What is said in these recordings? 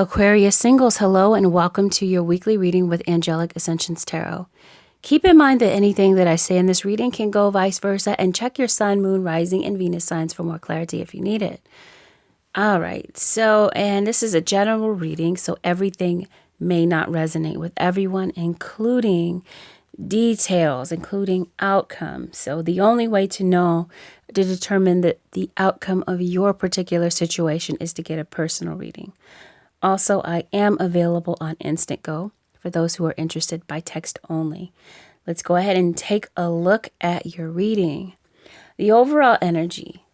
Aquarius singles, hello and welcome to your weekly reading with Angelic Ascensions Tarot. Keep in mind that anything that I say in this reading can go vice versa, and check your sun, moon, rising, and Venus signs for more clarity if you need it. All right, and this is a general reading, so everything may not resonate with everyone, including details, including outcomes. So the only way to determine the outcome of your particular situation is to get a personal reading. Also, I am available on Instant Go for those who are interested by text only. Let's go ahead and take a look at your reading. The overall energy,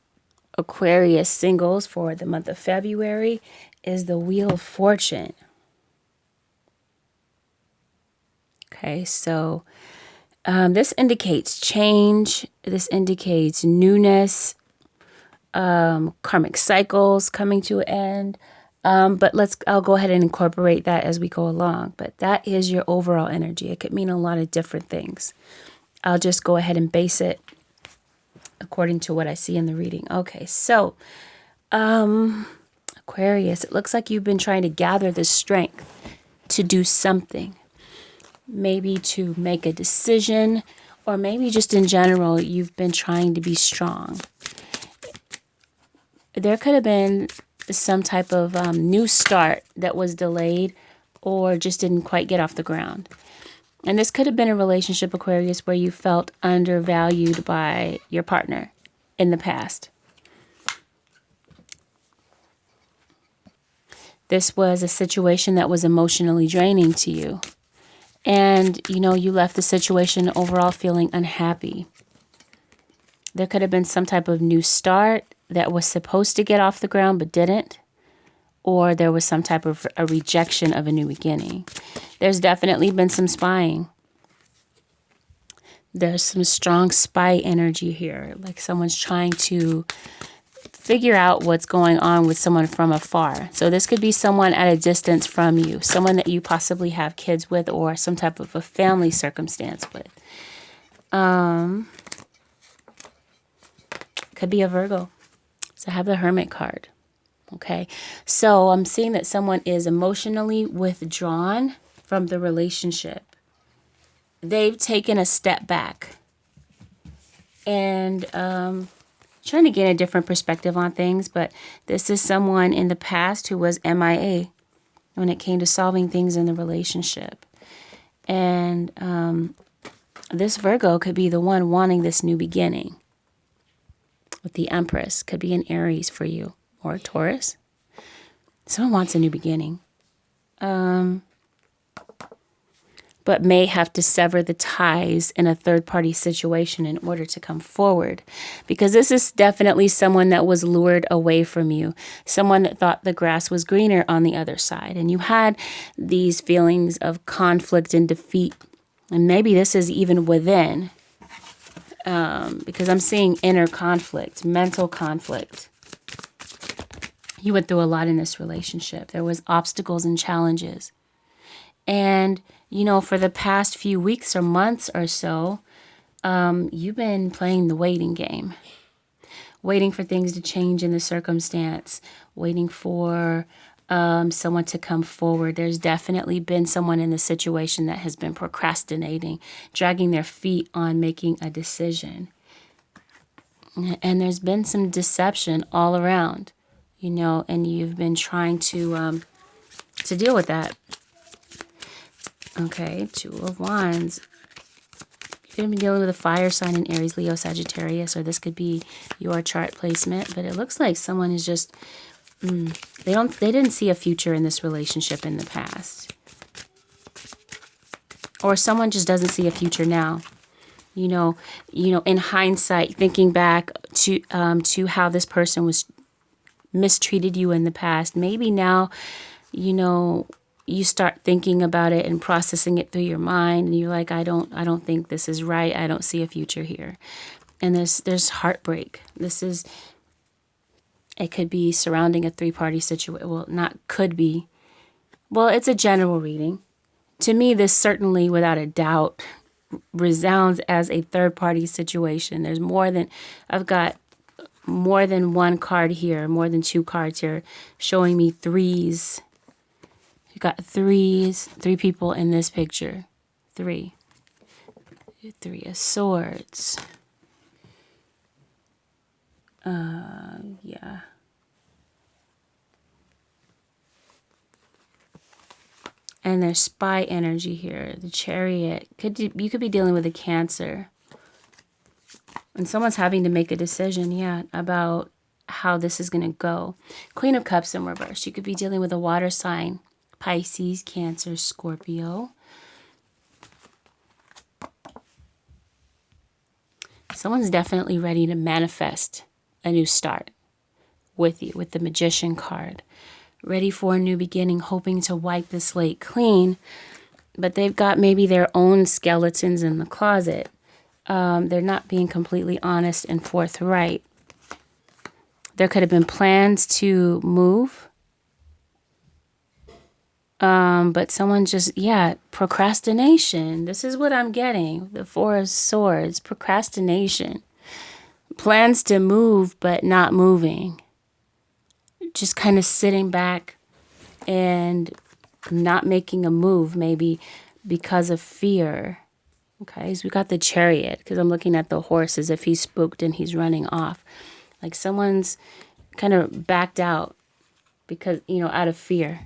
Aquarius singles for the month of February, is the Wheel of Fortune. Okay, so this indicates change. This indicates newness, karmic cycles coming to an end. But I'll go ahead and incorporate that as we go along. But that is your overall energy. It could mean a lot of different things. I'll just go ahead and base it according to what I see in the reading. Okay, so Aquarius, it looks like you've been trying to gather the strength to do something. Maybe to make a decision, or maybe just in general, you've been trying to be strong. There could have been some type of new start that was delayed or just didn't quite get off the ground. And this could have been a relationship, Aquarius, where you felt undervalued by your partner in the past. This was a situation that was emotionally draining to you. And, you left the situation overall feeling unhappy. There could have been some type of new start that was supposed to get off the ground but didn't, or there was some type of a rejection of a new beginning. There's definitely been some spying. There's some strong spy energy here, like someone's trying to figure out what's going on with someone from afar. So this could be someone at a distance from you, someone that you possibly have kids with, or some type of a family circumstance with. Could be a Virgo. So I have the Hermit card. Okay. So I'm seeing that someone is emotionally withdrawn from the relationship. They've taken a step back and trying to gain a different perspective on things. But this is someone in the past who was MIA when it came to solving things in the relationship. And this Virgo could be the one wanting this new beginning. With the Empress, could be an Aries for you, or a Taurus. Someone wants a new beginning. But may have to sever the ties in a third-party situation in order to come forward. Because this is definitely someone that was lured away from you. Someone that thought the grass was greener on the other side. And you had these feelings of conflict and defeat. And maybe this is even within. Because I'm seeing inner conflict, mental conflict. You went through a lot in this relationship. There was obstacles and challenges. And, for the past few weeks or months or so, you've been playing the waiting game. Waiting for things to change in the circumstance. Waiting for someone to come forward. There's definitely been someone in the situation that has been procrastinating, dragging their feet on making a decision. And there's been some deception all around, and you've been trying to deal with that. Okay, Two of Wands. You're going to be dealing with a fire sign in Aries, Leo, Sagittarius, or this could be your chart placement, but it looks like someone is just they didn't see a future in this relationship in the past. Or someone just doesn't see a future now. In hindsight, thinking back to how this person was mistreated you in the past. Maybe now, you start thinking about it and processing it through your mind, and you're like, I don't think this is right. I don't see a future here. And there's heartbreak. It could be surrounding a three-party situation. Well, not could be. Well, it's a general reading. To me, this certainly, without a doubt, resounds as a third-party situation. I've got more than one card here, more than two cards here, showing me threes You got three people in this picture. Three of Swords. Yeah. And there's spy energy here. The Chariot. You could be dealing with a Cancer. And someone's having to make a decision, yeah, about how this is going to go. Queen of Cups in reverse. You could be dealing with a water sign. Pisces, Cancer, Scorpio. Someone's definitely ready to manifest a new start with you, with the Magician card. Ready for a new beginning, hoping to wipe the slate clean. But they've got maybe their own skeletons in the closet. They're not being completely honest and forthright. There could have been plans to move. But someone just, yeah, procrastination. This is what I'm getting. The Four of Swords, procrastination. Plans to move, but not moving. Just kind of sitting back and not making a move, maybe because of fear. Okay, so we got the Chariot, because I'm looking at the horse as if he's spooked and he's running off. Like someone's kind of backed out because, out of fear.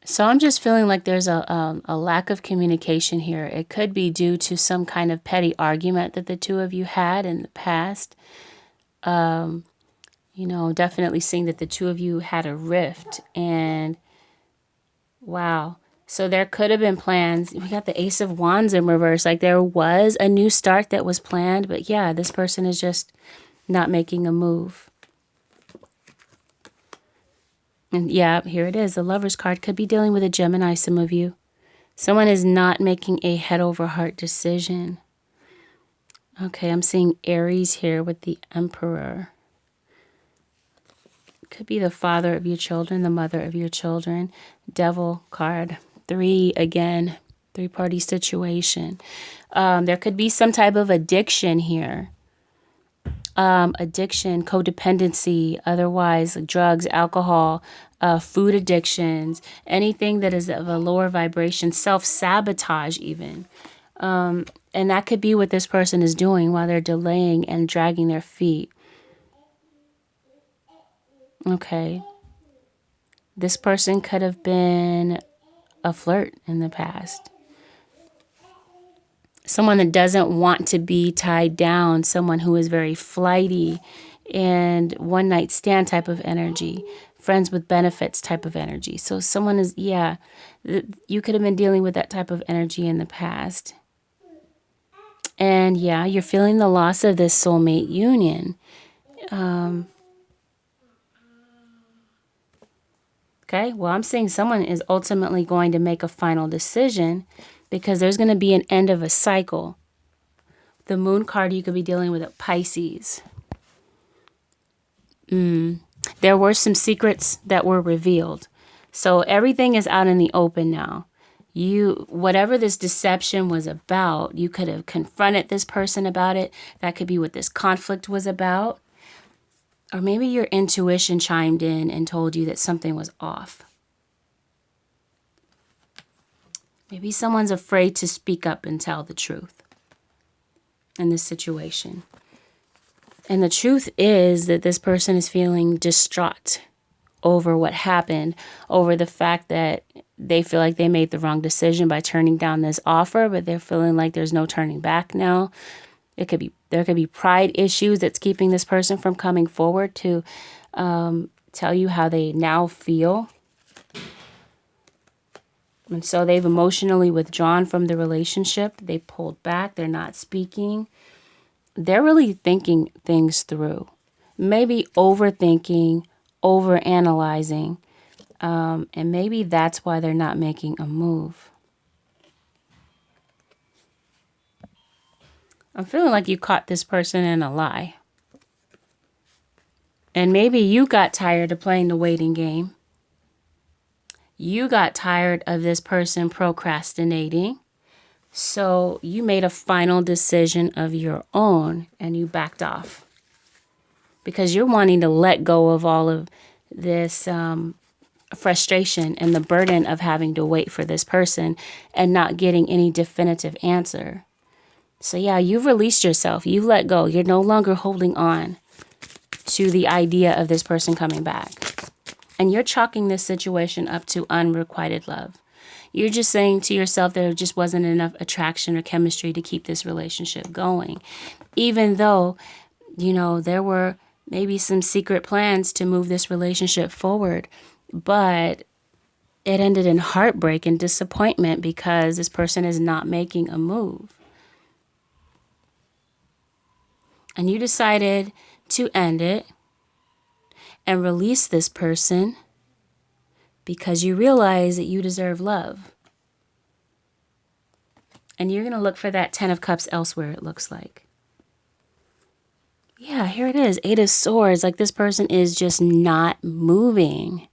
So I'm just feeling like there's a lack of communication here. It could be due to some kind of petty argument that the two of you had in the past. Definitely seeing that the two of you had a rift. And wow. So there could have been plans. We got the Ace of Wands in reverse. Like there was a new start that was planned. But yeah, this person is just not making a move. And yeah, here it is. The Lover's card could be dealing with a Gemini, some of you. Someone is not making a head over heart decision. Okay, I'm seeing Aries here with the Emperor. Could be the father of your children, the mother of your children. Devil card. 3 again. 3-party situation. There could be some type of addiction here. Addiction, codependency, otherwise drugs, alcohol, food addictions, anything that is of a lower vibration, self-sabotage even. And that could be what this person is doing while they're delaying and dragging their feet. Okay. This person could have been a flirt in the past. Someone that doesn't want to be tied down. Someone who is very flighty and one night stand type of energy. Friends with benefits type of energy. So someone is, yeah, you could have been dealing with that type of energy in the past. And yeah, you're feeling the loss of this soulmate union. Okay, well, I'm saying someone is ultimately going to make a final decision because there's going to be an end of a cycle. The Moon card, you could be dealing with a Pisces. There were some secrets that were revealed. So everything is out in the open now. Whatever this deception was about, you could have confronted this person about it. That could be what this conflict was about. Or maybe your intuition chimed in and told you that something was off. Maybe someone's afraid to speak up and tell the truth in this situation. And the truth is that this person is feeling distraught over what happened, over the fact that they feel like they made the wrong decision by turning down this offer, but they're feeling like there's no turning back now. There could be pride issues that's keeping this person from coming forward to tell you how they now feel. And so they've emotionally withdrawn from the relationship. They pulled back. They're not speaking. They're really thinking things through. Maybe overthinking, overanalyzing. And maybe that's why they're not making a move. I'm feeling like you caught this person in a lie. And maybe you got tired of playing the waiting game. You got tired of this person procrastinating. So you made a final decision of your own and you backed off. Because you're wanting to let go of all of this frustration and the burden of having to wait for this person and not getting any definitive answer. So yeah, you've released yourself. You've let go. You're no longer holding on to the idea of this person coming back. And you're chalking this situation up to unrequited love. You're just saying to yourself there just wasn't enough attraction or chemistry to keep this relationship going. Even though, you know, there were maybe some secret plans to move this relationship forward, but it ended in heartbreak and disappointment because this person is not making a move. And you decided to end it and release this person because you realize that you deserve love. And you're going to look for that 10 of Cups elsewhere, it looks like. Yeah, here it is. 8 of Swords. Like this person is just not moving.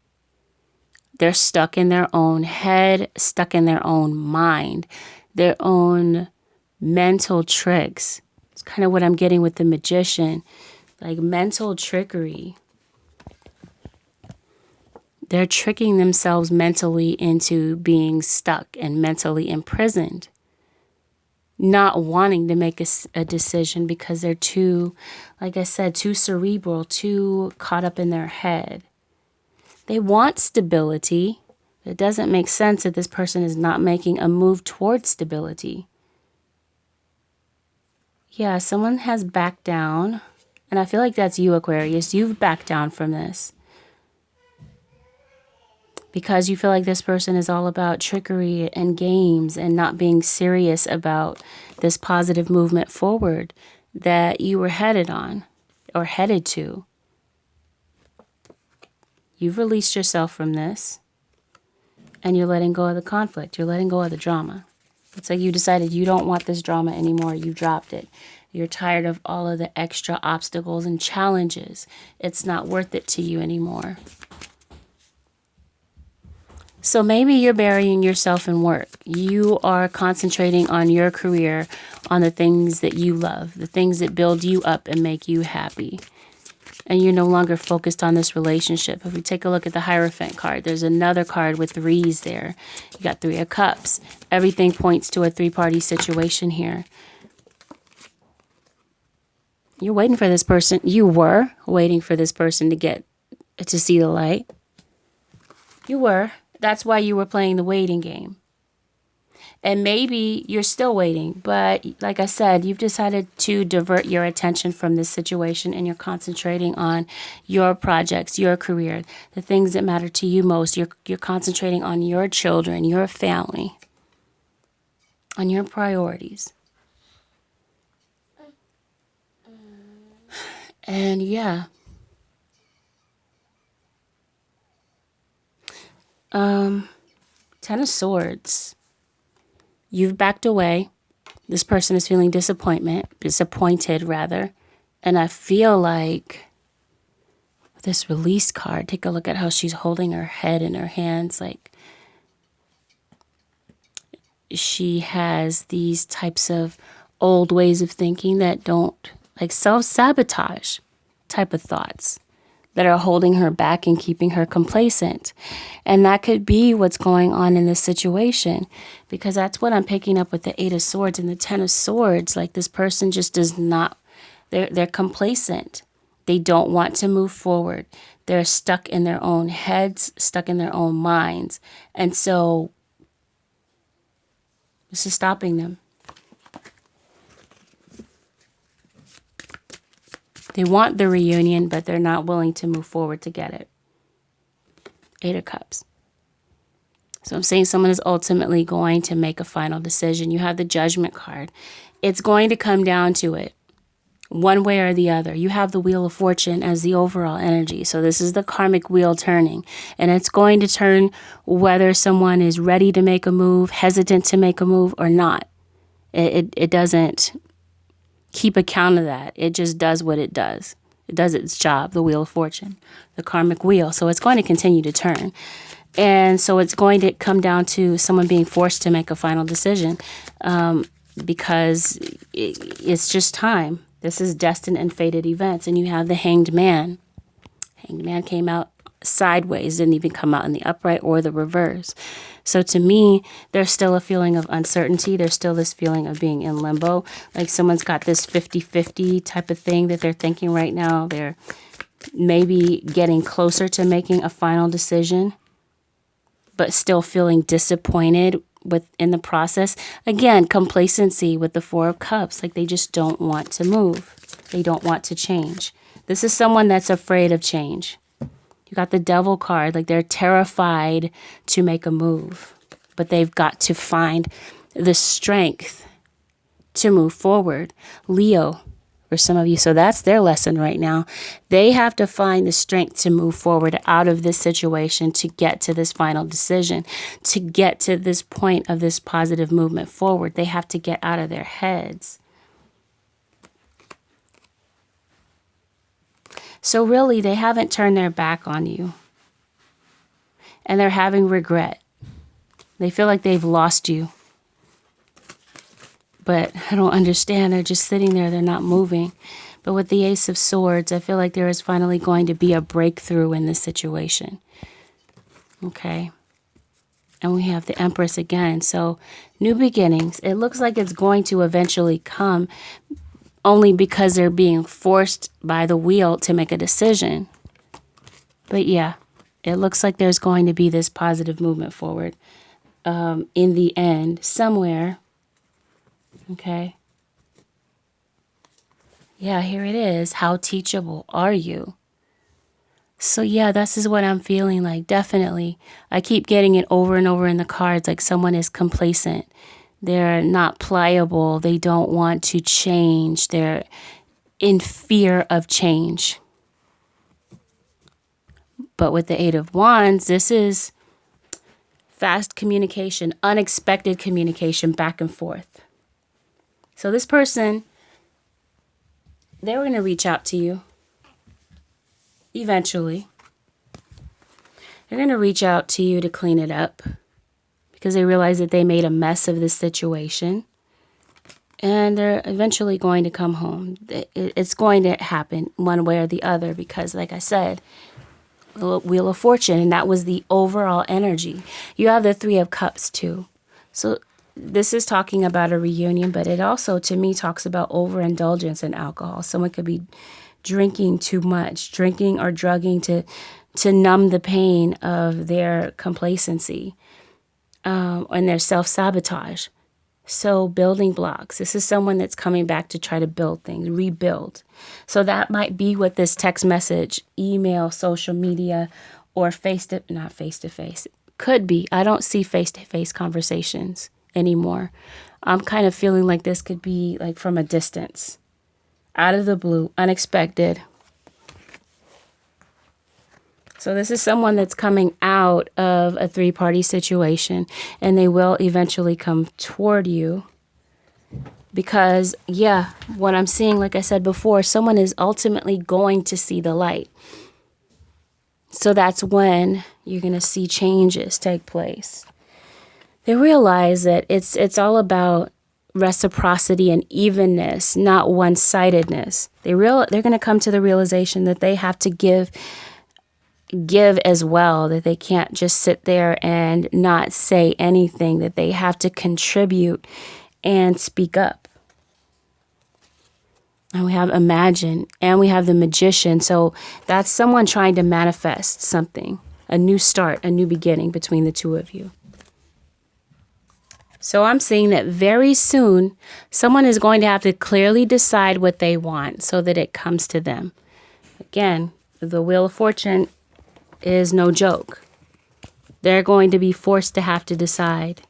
They're stuck in their own head, stuck in their own mind, their own mental tricks. It's kind of what I'm getting with the Magician, like mental trickery. They're tricking themselves mentally into being stuck and mentally imprisoned, not wanting to make a decision because they're too, like I said, too cerebral, too caught up in their head. They want stability. It doesn't make sense that this person is not making a move towards stability. Yeah, someone has backed down. And I feel like that's you, Aquarius. You've backed down from this. Because you feel like this person is all about trickery and games and not being serious about this positive movement forward that you were headed on or headed to. You've released yourself from this and you're letting go of the conflict. You're letting go of the drama. It's like you decided you don't want this drama anymore. You dropped it. You're tired of all of the extra obstacles and challenges. It's not worth it to you anymore. So maybe you're burying yourself in work. You are concentrating on your career, on the things that you love, the things that build you up and make you happy. And you're no longer focused on this relationship. If we take a look at the Hierophant card, there's another card with 3s there. You got 3 of Cups. Everything points to a 3-party situation here. You're waiting for this person. You were waiting for this person to see the light. You were. That's why you were playing the waiting game. And maybe you're still waiting, but like I said, you've decided to divert your attention from this situation and you're concentrating on your projects, your career, the things that matter to you most. You're concentrating on your children, your family, on your priorities. And yeah. 10 of Swords. You've backed away. This person is feeling disappointed rather. And I feel like this release card, take a look at how she's holding her head in her hands. Like she has these types of old ways of thinking that don't, like self-sabotage type of thoughts that are holding her back and keeping her complacent. And that could be what's going on in this situation, because that's what I'm picking up with the 8 of Swords and the 10 of Swords. Like this person just does not, they're complacent. They don't want to move forward. They're stuck in their own heads, stuck in their own minds. And so this is stopping them. They want the reunion, but they're not willing to move forward to get it. 8 of Cups. So I'm saying someone is ultimately going to make a final decision. You have the Judgment card. It's going to come down to it, one way or the other. You have the Wheel of Fortune as the overall energy. So this is the karmic wheel turning. And it's going to turn whether someone is ready to make a move, hesitant to make a move, or not. It doesn't keep account of that. It just does what it does. It does its job, the Wheel of Fortune, the karmic wheel. So it's going to continue to turn. And so it's going to come down to someone being forced to make a final decision because it's just time. This is destined and fated events. And you have the Hanged Man. Hanged Man came out sideways, didn't even come out in the upright or the reverse. So to me, there's still a feeling of uncertainty. There's still this feeling of being in limbo. Like someone's got this 50-50 type of thing that they're thinking right now. They're maybe getting closer to making a final decision, but still feeling disappointed within the process. Again, complacency with the Four of Cups. Like they just don't want to move. They don't want to change. This is someone that's afraid of change. You got the Devil card, like they're terrified to make a move, but they've got to find the strength to move forward. Leo, for some of you, so that's their lesson right now. They have to find the strength to move forward out of this situation, to get to this final decision, to get to this point of this positive movement forward. They have to get out of their heads. So really, they haven't turned their back on you. And they're having regret. They feel like they've lost you. But I don't understand. They're just sitting there. They're not moving. But with the Ace of Swords, I feel like there is finally going to be a breakthrough in this situation. Okay. And we have the Empress again. So new beginnings. It looks like it's going to eventually come, only because they're being forced by the wheel to make a decision. But yeah, it looks like there's going to be this positive movement forward in the end, somewhere. Okay. Yeah, here it is. How teachable are you? So yeah, this is what I'm feeling like. Definitely. I keep getting it over and over in the cards, like someone is complacent. They're not pliable. They don't want to change. They're in fear of change. But with the Eight of Wands, this is fast communication, unexpected communication back and forth. So this person, they're going to reach out to you eventually. They're going to reach out to you to clean it up, because they realize that they made a mess of this situation, and they're eventually going to come home. It's going to happen one way or the other, because like I said, Wheel of Fortune, and that was the overall energy. You have the Three of Cups too. So this is talking about a reunion, but it also, to me, talks about overindulgence in alcohol. Someone could be drinking too much, drinking or drugging to numb the pain of their complacency. And their self-sabotage. So building blocks. This is someone that's coming back to try to build things, rebuild. So that might be what this text message, email, social media, or not face-to-face. Could be. I don't see face-to-face conversations anymore. I'm kind of feeling like this could be like from a distance. Out of the blue, unexpected. So this is someone that's coming out of a three-party situation, and they will eventually come toward you because, yeah, what I'm seeing, like I said before, someone is ultimately going to see the light. So that's when you're going to see changes take place. They realize that it's all about reciprocity and evenness, not one-sidedness. They're going to come to the realization that they have to give as well, that they can't just sit there and not say anything, that they have to contribute and speak up. And we have Imagine, and we have the Magician. So that's someone trying to manifest something, a new start, a new beginning between the two of you. So I'm seeing that very soon, someone is going to have to clearly decide what they want so that it comes to them. Again, the Wheel of Fortune is no joke. They're going to be forced to have to decide.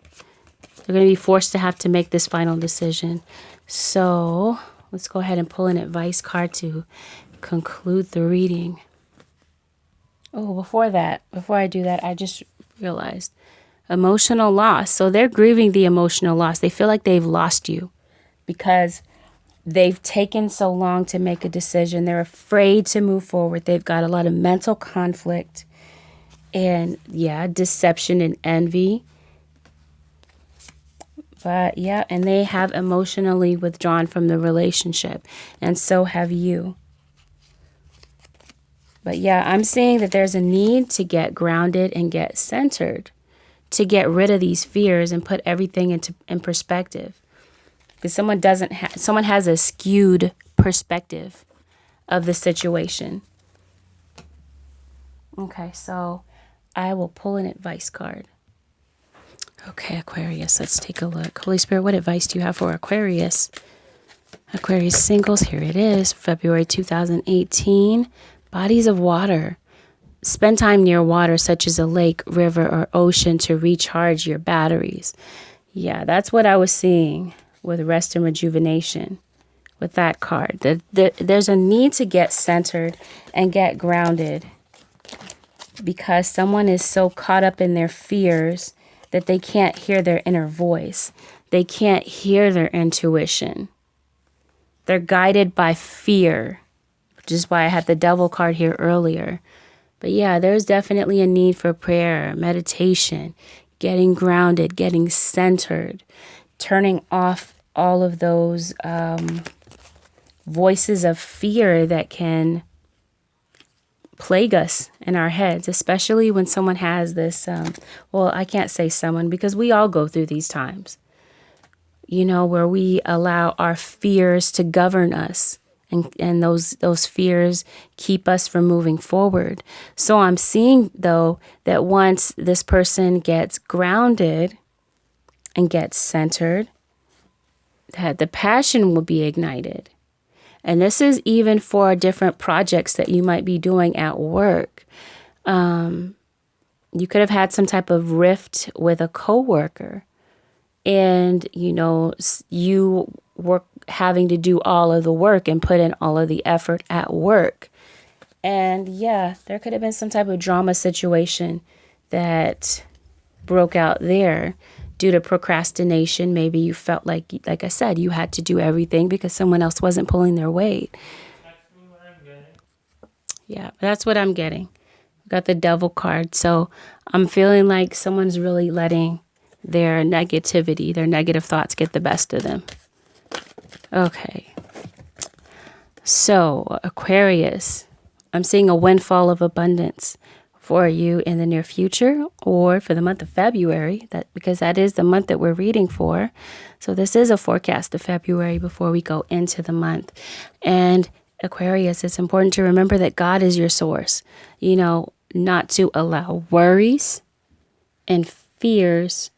They're going to be forced to have to make this final decision. So let's go ahead and pull an advice card to conclude the reading. Oh, before I do that, I just realized emotional loss. So they're grieving the emotional loss. They feel like they've lost you because they've taken so long to make a decision. They're afraid to move forward. They've got a lot of mental conflict and, yeah, deception and envy. But, yeah, and they have emotionally withdrawn from the relationship. And so have you. But yeah, I'm seeing that there's a need to get grounded and get centered, to get rid of these fears and put everything in perspective. Because someone has a skewed perspective of the situation. Okay, so I will pull an advice card. Okay, Aquarius, let's take a look. Holy Spirit, what advice do you have for Aquarius? Aquarius singles, here it is, February 2018. Bodies of water. Spend time near water, such as a lake, river, or ocean, to recharge your batteries. Yeah, that's what I was seeing with rest and rejuvenation with that card. There's a need to get centered and get grounded because someone is so caught up in their fears that they can't hear their inner voice. They can't hear their intuition. They're guided by fear, which is why I had the devil card here earlier. But yeah, there's definitely a need for prayer, meditation, getting grounded, getting centered, turning off all of those voices of fear that can plague us in our heads, especially when someone has this, well, I can't say someone because we all go through these times, you know, where we allow our fears to govern us. And those fears keep us from moving forward. So I'm seeing, though, that once this person gets grounded and gets centered, that the passion will be ignited. And this is even for different projects that you might be doing at work. You could have had some type of rift with a coworker. And, you know, you were having to do all of the work and put in all of the effort at work. And yeah, there could have been some type of drama situation that broke out there due to procrastination. Maybe you felt like I said, you had to do everything because someone else wasn't pulling their weight. Yeah, that's what I'm getting. Got the devil card. So I'm feeling like someone's really letting their negativity, their negative thoughts get the best of them. Okay. So, Aquarius, I'm seeing a windfall of abundance for you in the near future or for the month of February, because that is the month that we're reading for. So this is a forecast of February before we go into the month. And Aquarius, it's important to remember that God is your source, you know, not to allow worries and fears,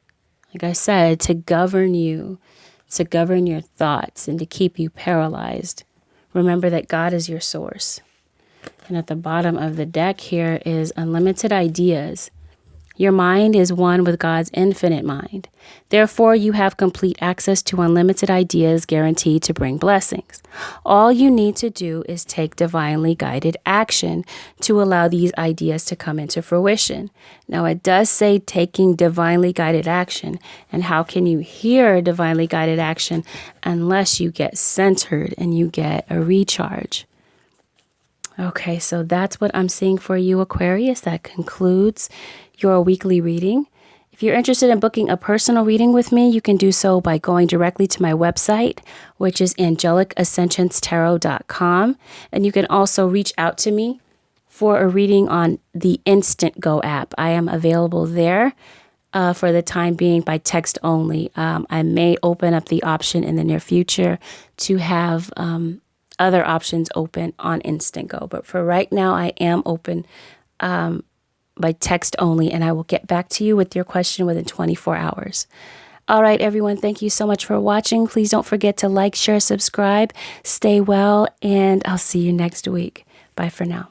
like I said, to govern you, to govern your thoughts and to keep you paralyzed. Remember that God is your source. And at the bottom of the deck here is unlimited ideas. Your mind is one with God's infinite mind. Therefore, you have complete access to unlimited ideas guaranteed to bring blessings. All you need to do is take divinely guided action to allow these ideas to come into fruition. Now, it does say taking divinely guided action. And how can you hear divinely guided action unless you get centered and you get a recharge? Okay, so that's what I'm seeing for you, Aquarius. That concludes your weekly reading. If you're interested in booking a personal reading with me, you can do so by going directly to my website, which is AngelicAscensionsTarot.com. And you can also reach out to me for a reading on the Instant Go app. I am available there for the time being by text only. I may open up the option in the near future to have other options open on Instant Go. But for right now, I am open by text only, and I will get back to you with your question within 24 hours. All right, everyone, thank you so much for watching. Please don't forget to like, share, subscribe, stay well, and I'll see you next week. Bye for now.